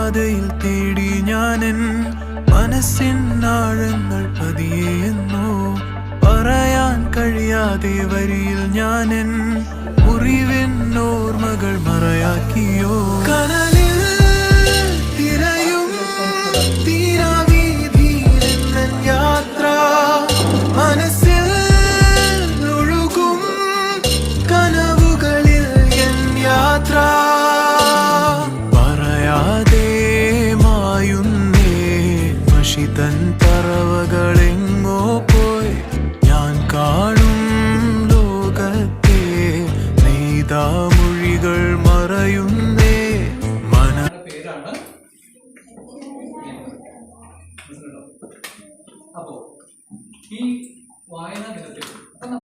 പാതയിൽ തേടി ഞാനെൻ മനസ്സിൻ ആഴങ്ങൾ പതിയെന്നോ പറയാൻ കഴിയാതെ വരിയിൽ ഞാനെൻ മുറിവിൻ ഓർമ്മകൾ മറയാക്കിയോ കനലിൽ തിരയും തീരാവീതിയിലെന്നൻ യാത്ര മനസ്സിൽ ഒഴുകും കനവുകളിൽ എൻ യാത്ര പറയാതെ മായുന്നേ മഷിതൻ പറവകളെങ്ങോ പോയി ഞാൻ കാണും ലോകത്തെ നെയ്താമൊഴികൾ മറയുന്നേ പേരാണ്. അപ്പോ ഈ വായനാ ദിനത്തിൽ